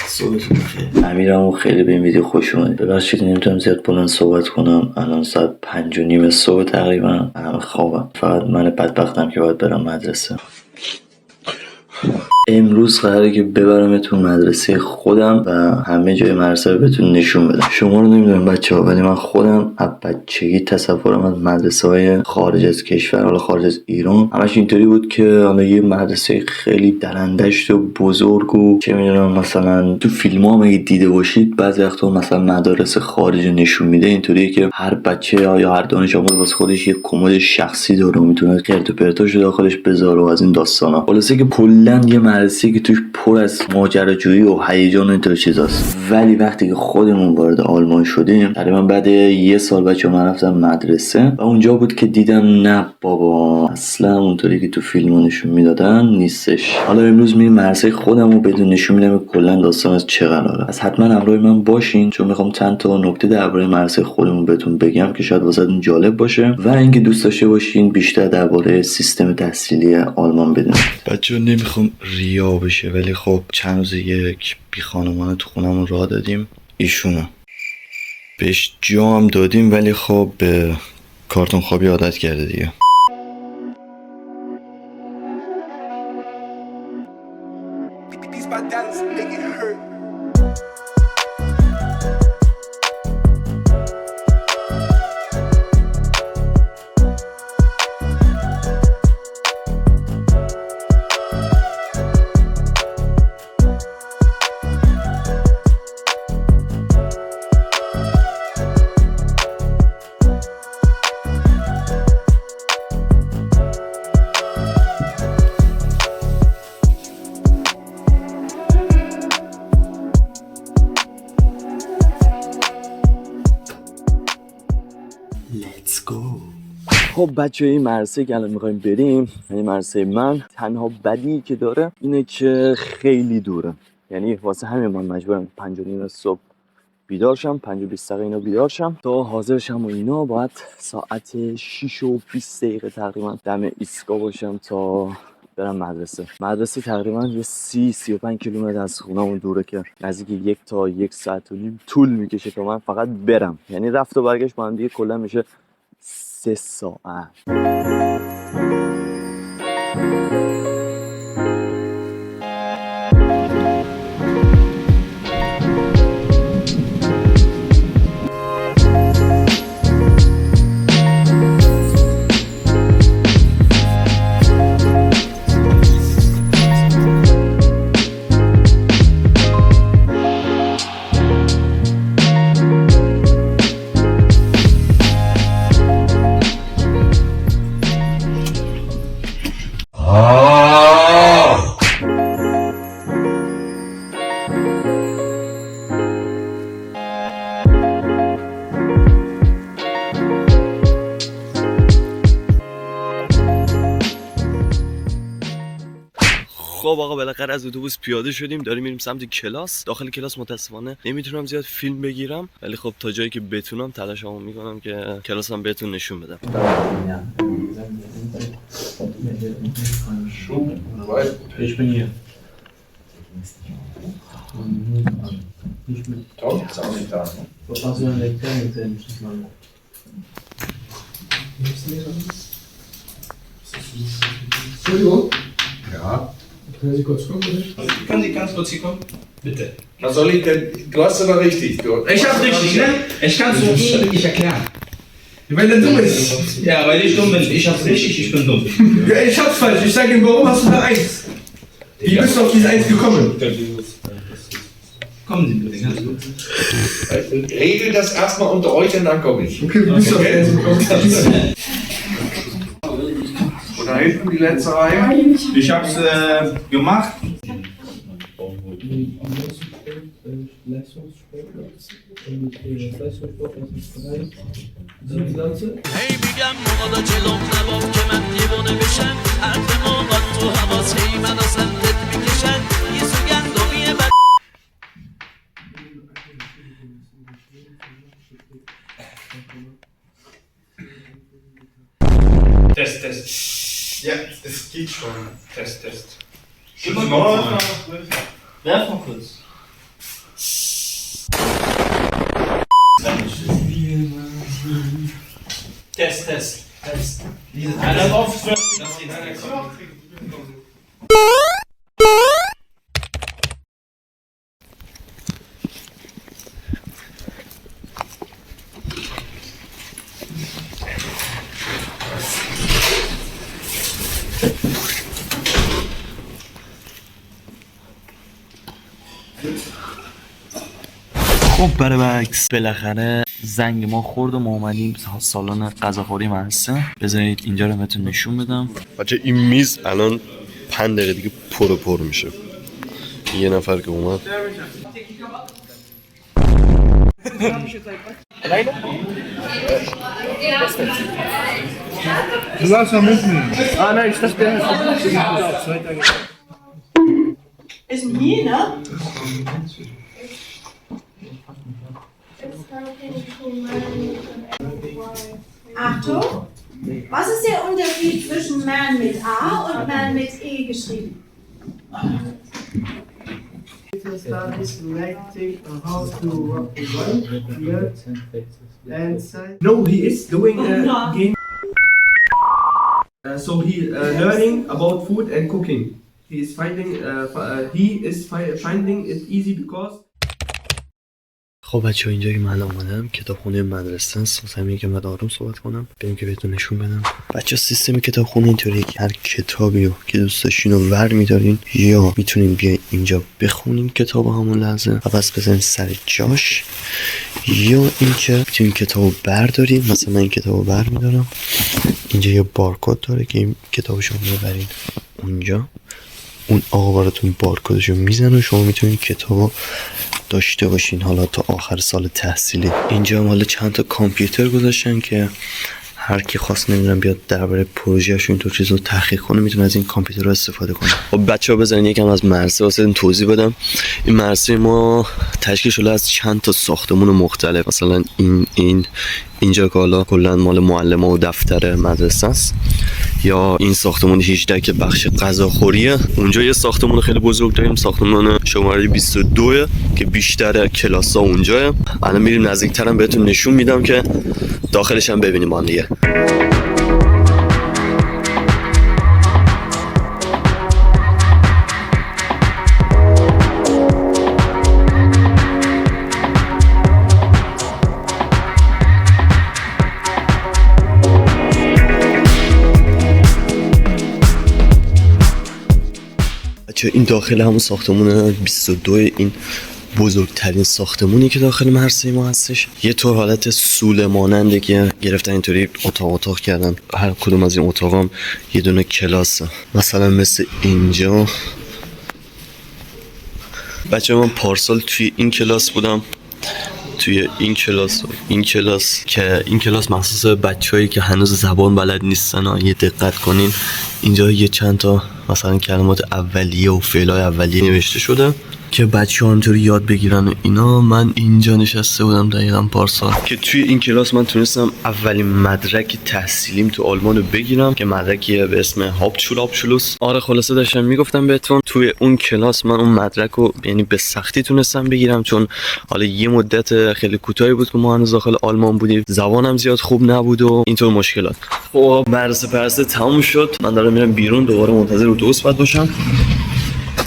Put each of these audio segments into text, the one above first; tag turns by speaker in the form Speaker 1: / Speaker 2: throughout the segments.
Speaker 1: صبحتون بخیر. امیرم خیلی به این ویدیو خوش اومد. ببخشید نمیتونم زیاد بلند صحبت کنم. الان ساعت 5:30 صبح تقریبا. همه خوابم. فقط من بدبختم که باید برم مدرسه. امروز قراره که ببرمتون مدرسه خودم و همه جای مدرسه رو بهتون نشون بدم. شما رو نمیدونم بچه‌ها، ولی من خودم از بچگی تصورم از مدرسه‌های خارج از کشور، حالا خارج از ایران، همش اینطوری بود که حالا یه مدرسه خیلی درندشت و بزرگ و چه میدونم، مثلا تو فیلم‌ها هم اگه دیده باشید بعضی وقتا مثلا مدارس خارج نشون میده اینطوریه که هر بچه یا هر دانش آموز واسه خودش یه کمد شخصی داره و میتونه خرت و پرتاشو داخلش بذاره و از این داستانا. خلاصه که کلا یه مدرسه‌ای که توش پر از ماجراجویی و هیجان و اینطور چیزاست. ولی وقتی که خودمون وارد آلمان شدیم، تقریبا بعد یه سال بچه‌ها من رفتم مدرسه و اونجا بود که دیدم نه بابا، اصلا اونطوری که تو فیلم‌ها نشون میدادن نیستش. حالا امروز میریم مدرسه خودمو بدون نشون میدم کلا داستان از چه قراره. از حتما همراه من باشین چون میخوام چند تا نکته درباره مدرسه خودمون بهتون بگم که شاید واسهتون جالب باشه و اینکه دوست داشته باشین بیشتر درباره سیستم تحصیلی آلمان بدونید. بچه‌ها نمیخوام ریا بشه ولی خب چند روز یک بی خانمان تو خونمون راه دادیم. ایشونو بهش جام دادیم ولی خب به کارتون خوابی عادت کرده دیگه. خب بچه این مدرسه که الان میخوایم بریم، یعنی مدرسه من، تنها بدی که داره اینه که خیلی دوره. یعنی واسه همین من مجبورم 5:30 صبح بیدار شم، 5:20 اینا بیدار شم تا حاضر شم و اینا. باید ساعت 6:20 تقریبا دم ایستگاه باشم تا برم مدرسه تقریبا یه 30-35 کیلومتر از خونمون دوره که نزدیک 1 تا 1 ساعت و نیم طول میکشه تا من فقط برم. یعنی رفت و برگشت با هم دیگه کلا میشه 3 ساعت. خب آقا بالاخره از اتوبوس پیاده شدیم، داریم میریم سمت کلاس. داخل کلاس متاسفانه نمیتونم زیاد فیلم بگیرم ولی خب تا جایی که بتونم تلاشمو میکنم که کلاسم بهتون نشون بدم.
Speaker 2: Ich bin hier.
Speaker 3: Tom ist auch nicht da.
Speaker 2: Was hast du denn erklärt? Entschuldigung.
Speaker 3: Ja.
Speaker 2: Können Sie kurz kommen, bitte?
Speaker 4: Können Sie ganz kurz hier kommen? Bitte.
Speaker 3: Was soll ich denn? Du hast aber richtig.
Speaker 4: Ich hab's richtig, ne? Ich kann's so nicht erklären.
Speaker 3: Wenn der dumm ist.
Speaker 4: Ja, weil ich dumm bin. Ich hab's richtig, ich bin dumm.
Speaker 3: Ja, ich hab's falsch. Ich sag ihm, warum hast du da 1? Wie bist du auf diese 1 gekommen?
Speaker 4: Kommen Sie bitte, ganz kurz.
Speaker 3: Regel das erstmal unter euch und dann komme ich.
Speaker 2: Okay, du bist auf 1 gekommen.
Speaker 3: Und da hinten die letzte Reihe.
Speaker 4: Ich hab's gemacht.
Speaker 5: هی میگم موقع جلوم نبام که من دیوانه بشم. حرف موقع تو حواس هی من اصلا لط میکشن. یه سوگندومیه بد.
Speaker 4: Test.
Speaker 3: Ja, es geht schon.
Speaker 4: Test.
Speaker 5: Gib mal kurz. Werf mal kurz.
Speaker 2: Test. Einer drauf,
Speaker 1: خب برای بکس بالاخره زنگ ما خورد و ما اومدیم سالن غذاخوری مدرسه. بذارید اینجا رو بهتون نشون بدم.
Speaker 6: بچه این میز الان 5 دقیقه دیگه پر میشه. یه نفر که اومد
Speaker 7: Ist ein Hier, ne? Achtung! Was ist der Unterschied zwischen Man mit A und Man mit E geschrieben?
Speaker 3: No, he is doing game. So he learning about food and cooking. He is finding it easy because.
Speaker 1: خب بچه ها اینجا که من اومدم کتابخونه مدرسه است. واسه که من آروم صحبت کنم بریم که بهتون نشون بدم. بچه ها سیستم کتابخونه اینطوریه که هر کتابی رو که دوست داشتین رو ور میدارین یا میتونین بیاین اینجا بخونین کتاب همون لحظه و بس بزنین سر جاش، یا اینکه میتونین کتاب رو بردارین. مثلا من این کتاب رو بر میدارم، اینجا یه بارکد داره که این کتابشو میبرین اونجا، اون آقا براتون بارکدشو میزنه و شما میتونین کتابو داشته باشین حالا تا آخر سال تحصیلی. اینجا هم حالا چند تا کامپیوتر گذاشتن که هر کی خواست نمیدونم بیاد درباره پروژه‌اش اینطور چیزو تحقیق کنه میتونه از این کامپیوترها استفاده کنه. خب بچه‌ها بزنین یکم از مدرسه واسه توضیح بدم. این مدرسه ما تشکیل شده از چند تا ساختمون مختلف. مثلا اینجا که حالا کلا مال معلم‌ها و دفتر مدرسه است، یا این ساختمان 18 که بخش غذاخوریه. اونجا یه ساختمان خیلی بزرگ داریم، ساختمان شماره 22 که بیشتر کلاس‌ها اونجاست. الان میریم نزدیک‌ترم بهتون نشون میدم که داخلش هم ببینیم با هم دیگه. این داخل همون ساختمون 22 این بزرگترین ساختمونی که داخل مدرسه ما هستش. یه طور حالت سوله ماننده که گرفتن اینطوری اتاق کردن. هر کدوم از این اتاق هم یه دونه کلاسه. مثلا مثل اینجا بچه من پارسال توی این کلاس بودم، توی این کلاس و این کلاس که این کلاس مخصوص بچه‌هایی که هنوز زبان بلد نیستن. یه دقت کنین اینجا یه چند تا مثلا کلمات اولیه و فعلای اولیه نوشته شده که بچه‌ها همینطوری یاد بگیرن و اینا. من اینجا نشسته بودم دقیقاً پارسال که توی این کلاس من تونستم اولین مدرک تحصیلیم تو آلمان رو بگیرم که مدرکیه به اسم هاپتشولابشلوس. آره خلاصه داشتم میگفتم بهتون توی اون کلاس من اون مدرک رو یعنی به سختی تونستم بگیرم، چون حالا یه مدت خیلی کوتاهی بود که ما هنوز داخل آلمان بودیم، زبانم زیاد خوب نبود و اینطور مشکلات. خب مدرسه پرسته تموم شد، من دارم میرم بیرون، دوباره منتظر اتوبوس باید باشم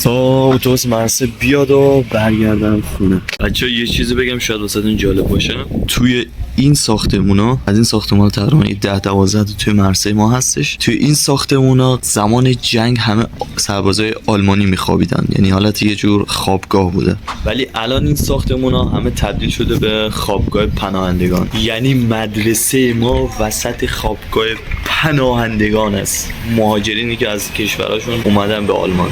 Speaker 1: تا اتوبوس مدرسه بیاد و برگردم خونه. بچه‌ها یه چیزی بگم شاید واسهتون جالب باشه. توی این ساختمونا، از این ساختمونا تقریبا 10-12 توی مدرسه ما هستش. توی این ساختمونا زمان جنگ همه سربازای آلمانی میخوابیدن، یعنی حالت یه جور خوابگاه بوده. ولی الان این ساختمونا همه تبدیل شده به خوابگاه پناهندگان، یعنی مدرسه ما وسط خوابگاه پناهندگان است، مهاجرینی که از کشورشون اومدن به آلمان.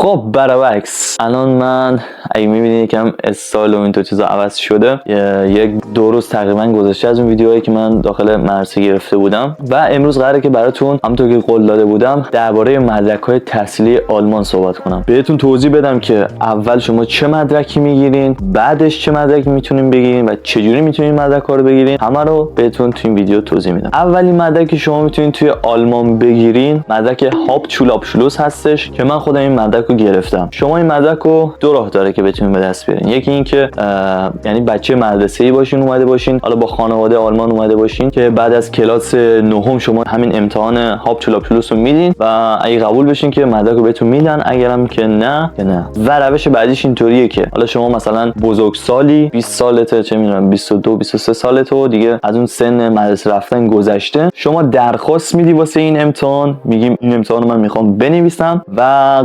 Speaker 1: خب برعکس الان من اگه میبینید یکم استایل و اینطور چیزا عوض شده، یک 2 روز تقریبا گذشته از اون ویدیوهایی که من داخل مدرسه گرفته بودم و امروز قراره که براتون همونطور که قول داده بودم درباره مدرک‌های تحصیلی آلمان صحبت کنم. بهتون توضیح بدم که اول شما چه مدرکی میگیرین، بعدش چه مدرکی میتونین بگیرین و چجوری میتونین مدرک‌ها رو بگیرین، همه رو بهتون تو این ویدیو توضیح میدم. اولین مدرکی شما میتونین توی آلمان بگیرین مدرک هاپتشولابشلوس هستش که من خودم این مدرک رو گرفتم. شما این مدرک رو 2 راه داره که بتونین به دست بیارین. یکی این که یعنی بچه مدرسه‌ای باشین، اومده باشین، حالا با خانواده آلمان اومده باشین که بعد از کلاس 9 شما همین امتحان هاپتشولابشلوس رو میدین و اگه قبول بشین که مدرک رو بهتون میدن، اگرم که نه. و روش بعدیش اینطوریه که حالا شما مثلا بزرگسالی 20 سالته، چه میدونم 22 23 سالته و دیگه از اون سن مدرسه رفتن گذشته، شما درخواست میدی واسه این امتحان، میگیم این امتحان رو من میخوام بنویسم و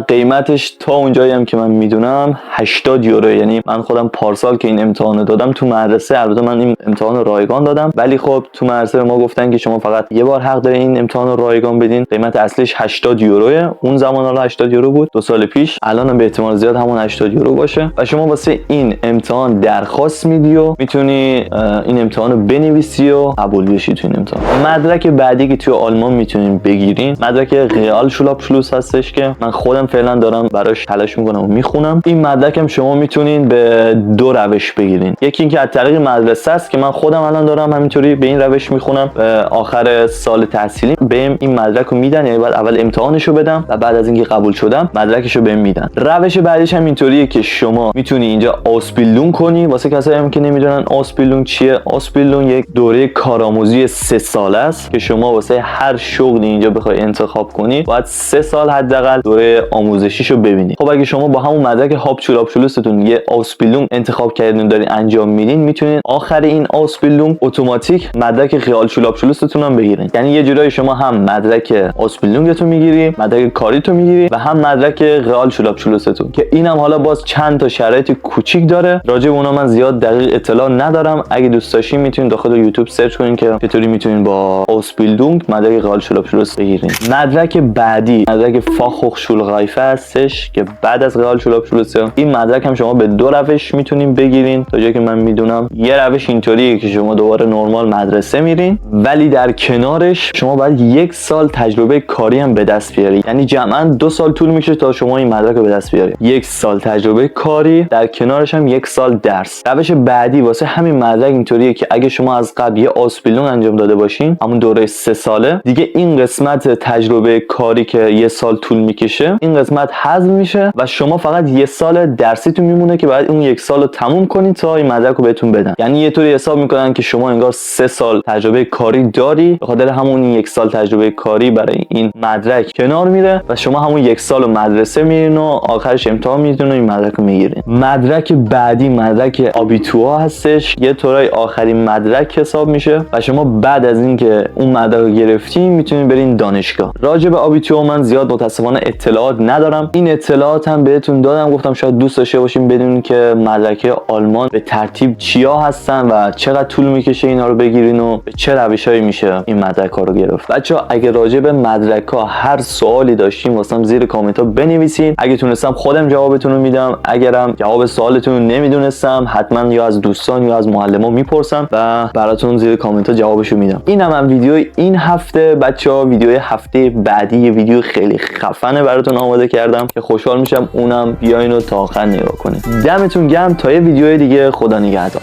Speaker 1: قیمتش تا اونجایی هم که من میدونم 80 یورو. یعنی من خودم پارسال که این امتحان رو دادم تو مدرسه، البته من این امتحان رو رایگان دادم، ولی خب تو مدرسه به ما گفتن که شما فقط یه بار حق دارین این امتحان رو رایگان بدین. قیمت اصلیش 80 یوروه. اون زمان حالا 80 یورو بود 2 سال پیش، الان به احتمال زیاد همون 80 یورو باشه و شما واسه این امتحان درخواست میدی و میتونی این امتحان رو بنویسی و قبول بشی تو این امتحان. مدرک بعدی که توی آلمان میتونین بگیرین مدرک ریالشولابشلوس هستش که من خودم فعلا دارم براش تلاش میکنم و میخونم. این مدرک هم شما میتونین به 2 روش بگیرین. یکی اینکه از طریق مدرسه است که من خودم الان دارم همینطوری به این روش میخونم. آخر سال تحصیلی بهم این مدرک رو میدن، یعنی بعد اول امتحانشو بدم و بعد از اینکه قبول شدم مدرکشو بهم میدن. روش بعدیش هم اینطوریه که شما میتونی اینجا آسبیلدون کنی. واسه کسایی هم که نمیدونن آسبیلدون چیه، آسبیلدون یک دوره کارآموزی 3 ساله است که شما واسه هر شغلی اینجا بخوای انتخاب کنی باید 3 سال حداقل دوره آموزشیشو ببینی. خب اگه شما با همون مدرک هاپتشولابشلوستون یه آسبیلدون انتخاب کردین دارین انجام میدین، میتونین آخر این آسبیلدون اتوماتیک مدرک ریالشولابشلوستون هم بگیرین. یعنی یه جورایی شما هم مدرک آسبیلدونتون میگیری، مدرک کاریتو میگیری و هم مدرک ریالشولابشلوستون که اینم حالا باز چند تا شرایط کوچیک داره. راجع به اونها من زیاد دقیق اطلاع ندارم. اگه دوست داشتین میتونین داخل یوتیوب سرچ کنین که چطوری میتونین با آسبیلدون مدرک ریالشولابشلوس بگیرین. مدرک بعدی مدرک فاخخشولرایفه هستش که بعد از ریالشولابشلوس. این مدرک هم شما به 2 روش میتونین بگیرین تا جایی که من میدونم. یه روش اینطوریه که شما دوباره نرمال مدرسه میرین، ولی در کنارش شما باید 1 سال تجربه کاری هم به دست بیارید. یعنی جمعاً 2 سال طول میشه تا شما این مدرک رو به دست بیارید. 1 سال تجربه کاری، در کنارش هم 1 سال درس. روش بعدی واسه همین مدرک اینطوریه که اگه شما از قبل یه آسبیلدون انجام داده باشین، همون دوره 3 ساله، دیگه این قسمت تجربه کاری که 1 سال طول میکشه این قسمت حذف میشه و شما فقط 1 سال درسیتون میمونه که بعد اون 1 سال رو تموم کنید تا این مدرک رو بهتون بدن. یعنی یه طوری حساب میکنن که شما انگار 3 سال تجربه کاری داری، به خاطر همون 1 سال تجربه کاری برای این مدرک کنار میره و شما همون 1 سال مدرسه میرین و آخرش امتحان میدین و این مدرک رو میگیرین. مدرک بعدی مدرک آبیتوها هستش، یه طورای آخرین مدرک حساب میشه و شما بعد از اینکه اون مدرک رو گرفتین میتونین برین دانشگاه. راجع به آبیتوها من زیاد متاسفانه اطلاعات ندارم. این اطلاعات هم بهتون دادم، گفتم شاید دوست داشته باشین بدونین که مدرک آلمان به ترتیب چیا هستن و چقدر طول میکشه اینا رو بگیرین و به چه روشایی میشه این مدرک ها رو گرفت. بچه‌ها اگه راجع به مدرک ها هر سوالی داشتین واسم زیر کامنت ها بنویسین. اگه تونستم خودم جوابتون رو میدم، اگرم جواب سوالتون رو نمیدونستم حتما یا از دوستان یا از معلما میپرسم و براتون زیر کامنت ها جوابشو میدم. اینم ویدیو این هفته. بچه‌ها ویدیو هفته بعدی یه ویدیو خیلی خفنه براتون آماده کردم که خوشحال میشم اونم بیاین و تا آخر نگاه کنید. دمتون گرم تا یه ویدیو دیگه. خدا نگهدار.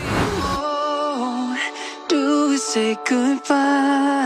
Speaker 8: say goodbye.